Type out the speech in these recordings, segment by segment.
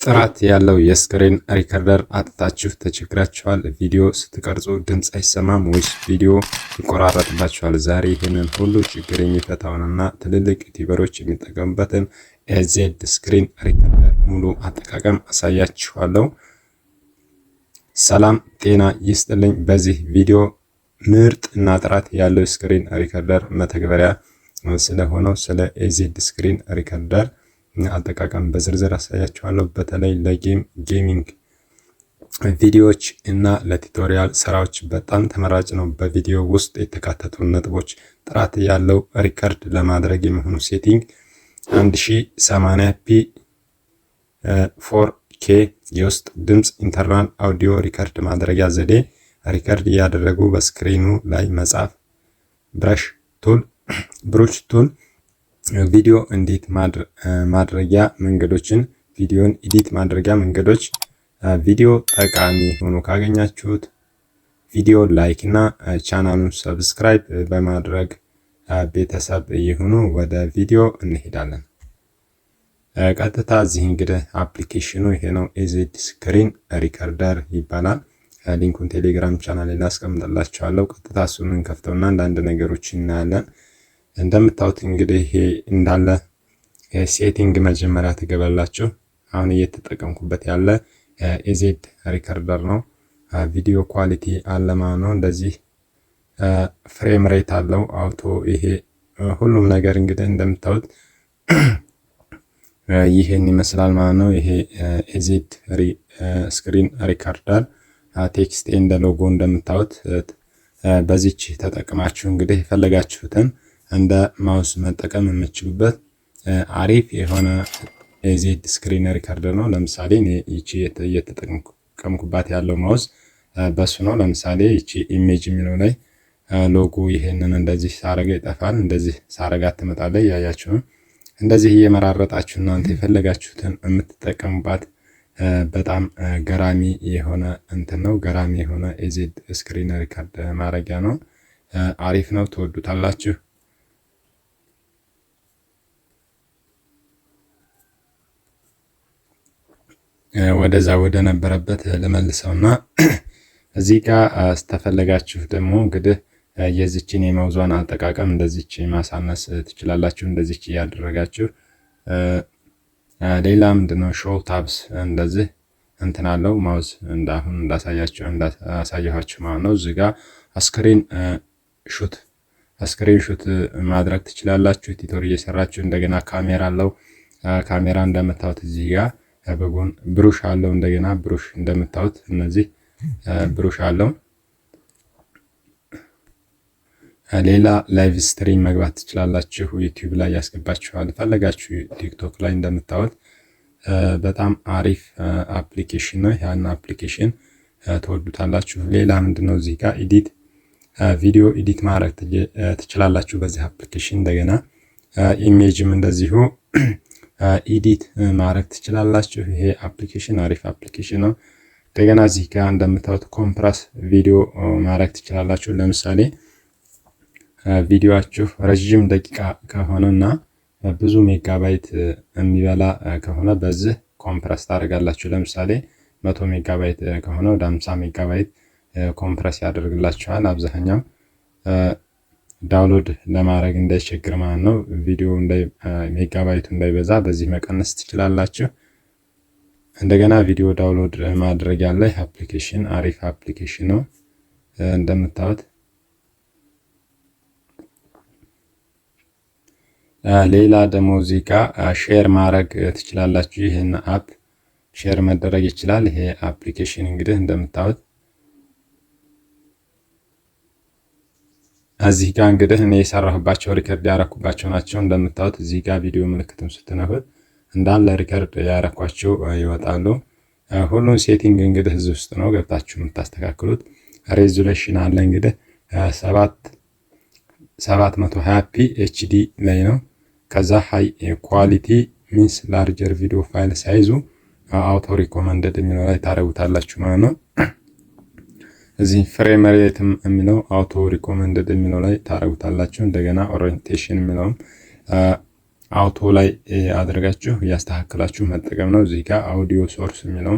ጥራት ያለው የስክሪን ሪከርደር አጥታችሁ ተቸግራችኋል? ቪዲዮ ስትቀርጹ ድምፅ አይሰማም ወይስ ቪዲዮ ይቆራረጥባችኋል? ዛሬ ይህንን ሁሉ ችግር የሚፈታውንና ትልልቅ ዩቲዩበሮች የሚጠቀሙበትን ኤዜድ ስክሪን ሪከርደር ሙሉ አጠቃቀም አሳያችኋለሁ። ሰላም ጤና ይስጥልኝ። በዚህ ቪዲዮ ምርጥ እና ጥራት ያለው ስክሪን ሪከርደር መተግበሪያ ስለሆነው ስለ ኤዜድ ስክሪን ሪከርደር አጠቃቀም በዝርዝር አሳያችኋለሁ። በተለይ ለጌሚንግ ቪዲዮዎች እና ለቱቶሪያል ስራዎች በጣም ተመራጭ ነው። በቪዲዮ ውስጥ የተካተቱ ነጥቦች ጥራት ያለው ሪከርድ ለማድረግ የሚሆኑ ሴቲንግ 1080p 4K የውስጥ ድምፅ ኢንተርናል አውዲዮ ሪከርድ ማድረጊያ ዘዴ፣ ሪከርድ እያደረጉ በስክሪኑ ላይ መጻፍ፣ ብሩሽ ቱል ቪዲዮ ኤዲት ማድረጊያ መንገዶችን፣ ቪዲዮን ኤዲት ማድረጊያ መንገዶች። ቪዲዮ ጠቃሚ ሆኖ ካገኛችሁት ቪዲዮ ላይክ እና ቻናሉን ሰብስክራይብ በማድረግ ቤተሰብ ይሁኑ። ወደ ቪዲዮ እንሄዳለን። ቀጥታ እዚህ እንግዲህ አፕሊኬሽኑ ይሄ ነው፣ ኤዜድ ስክሪን ሪከርደር ይባላል። ሊንኩን ቴሌግራም ቻናል ላይ አስቀምጥላችኋለሁ። ቀጥታ እሱን እንከፍተውና አንዳንድ ነገሮች እናያለን። እንደምታዩት እንግዲህ ይሄ እንዳለ ሴቲንግ መጀመሪያ ትገባላችሁ። አሁን እየተጠቀምኩበት ያለ ኤዜድ ሪከርደር ነው። ቪዲዮ ኳሊቲ አለ ማለት ነው። እንደዚህ ፍሬም ሬት አለው አውቶ። ይሄ ሁሉም ነገር እንግዲህ እንደምታዩት ይሄን ይመስላል ማለት ነው። ይሄ ኤዜድ ስክሪን ሪከርደር ቴክስት እንደ ሎጎ እንደምታዩት በዚች ተጠቅማችሁ እንግዲህ የፈለጋችሁትን እንደ ማውስ መጠቀም የምችሉበት አሪፍ የሆነ ኤዜድ ስክሪን ሪከርደር ነው። ለምሳሌ ይቺ እየተጠቀምኩባት ያለው ማውስ በሱ ነው። ለምሳሌ ይቺ ኢሜጅ የሚለው ላይ ሎጎ ይሄንን እንደዚህ ሳረጋ ይጠፋል፣ እንደዚህ ሳረጋ ትመጣለች። ያያችሁ እንደዚህ እየመራረጣችሁ እናንተ የፈለጋችሁትን የምትጠቀሙባት በጣም ገራሚ የሆነ እንትን ነው። ገራሚ የሆነ ኤዜድ ስክሪን ሪከርድ ማድረጊያ ነው። አሪፍ ነው፣ ትወዱታላችሁ። ወደዛ ወደ ነበረበት ልመልሰውና እዚህ ጋር ስተፈለጋችሁ ደግሞ እንግዲህ የዚችን የማውዟን አጠቃቀም እንደዚች ማሳነስ ትችላላችሁ። እንደዚች እያደረጋችሁ ሌላ ምንድነው ሾው ታብስ እንደዚህ እንትን አለው ማውዝ እንዳሁን እንዳሳያችሁ ማለት ነው። እዚህ ጋር ስክሪን ሹት ማድረግ ትችላላችሁ። ቲቶር እየሰራችሁ እንደገና ካሜራ አለው። ካሜራ እንደምታዩት እዚህ ጋር በጎን ብሩሽ አለው። እንደገና ብሩሽ እንደምታዩት እነዚህ ብሩሽ አለው። ሌላ ላይቭ ስትሪም መግባት ትችላላችሁ። ዩቲዩብ ላይ ያስገባችኋል። ፈለጋችሁ ቲክቶክ ላይ እንደምታዩት በጣም አሪፍ አፕሊኬሽን ነው። ያን አፕሊኬሽን ትወዱታላችሁ። ሌላ ምንድነው እዚህ ጋር ቪዲዮ ኤዲት ማድረግ ትችላላችሁ በዚህ አፕሊኬሽን። እንደገና ኢሜጅም እንደዚሁ ኤዲት ማድረግ ትችላላችሁ። ይሄ አፕሊኬሽን አሪፍ አፕሊኬሽን ነው። እንደገና እዚህ ጋር እንደምታዩት ኮምፕረስ ቪዲዮ ማድረግ ትችላላችሁ። ለምሳሌ ቪዲዮአችሁ ረጅም ደቂቃ ከሆነና ብዙ ሜጋባይት የሚበላ ከሆነ በዚህ ኮምፕረስ ታደርጋላችሁ። ለምሳሌ 100 ሜጋባይት ከሆነ ወደ 50 ሜጋባይት ኮምፕረስ ያደርግላችኋል። አብዛኛው ዳውንሎድ ለማድረግ እንዳይቸግር ማለት ነው። ቪዲዮ ሜጋባይቱ እንዳይበዛ በዚህ መቀነስ ትችላላችሁ። እንደገና ቪዲዮ ዳውንሎድ ማድረግ ያለ አፕሊኬሽን አሪፍ አፕሊኬሽን ነው እንደምታዩት። ሌላ ደግሞ እዚህ ጋር ሼር ማድረግ ትችላላችሁ። ይህን አፕ ሼር መደረግ ይችላል። ይሄ አፕሊኬሽን እንግዲህ እንደምታዩት እዚህ ጋር እንግዲህ እኔ የሰራሁባቸው ሪከርድ ያረኩባቸው ናቸው። እንደምታዩት እዚህ ጋር ቪዲዮ ምልክቱን ስትነኩት እንዳለ ሪከርድ ያረኳቸው ይወጣሉ። ሁሉም ሴቲንግ እንግዲህ እዚህ ውስጥ ነው ገብታችሁ የምታስተካክሉት። ሬዞሉሽን አለ እንግዲህ 720p ኤችዲ ላይ ነው። ከዛ ሃይ ኳሊቲ ሚንስ ላርጀር ቪዲዮ ፋይል ሳይዙ አውቶ ሪኮመንደድ የሚለው ላይ ታረጉታላችሁ ማለት ነው። እዚህ ፍሬም ሬትም የሚለው አውቶ ሪኮመንደድ የሚለው ላይ ታረጉታላችሁ። እንደገና ኦሪየንቴሽን የሚለውም አውቶ ላይ አድርጋችሁ እያስተካከላችሁ መጠቀም ነው። እዚህ ጋር አውዲዮ ሶርስ የሚለው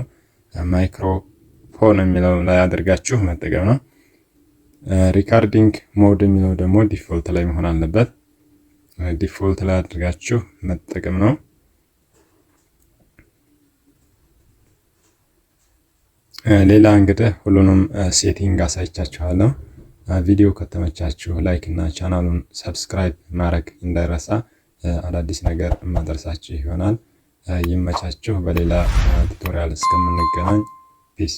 ማይክሮፎን የሚለው ላይ አድርጋችሁ መጠቀም ነው። ሪካርዲንግ ሞድ የሚለው ደግሞ ዲፎልት ላይ መሆን አለበት። ዲፎልት ላይ አድርጋችሁ መጠቀም ነው። ሌላ እንግዲህ ሁሉንም ሴቲንግ አሳይቻችኋለሁ። ቪዲዮ ከተመቻችሁ ላይክ እና ቻናሉን ሰብስክራይብ ማድረግ እንዳይረሳ። አዳዲስ ነገር ማድረሳችሁ ይሆናል። ይመቻችሁ። በሌላ ቱቶሪያል እስከምንገናኝ ፒስ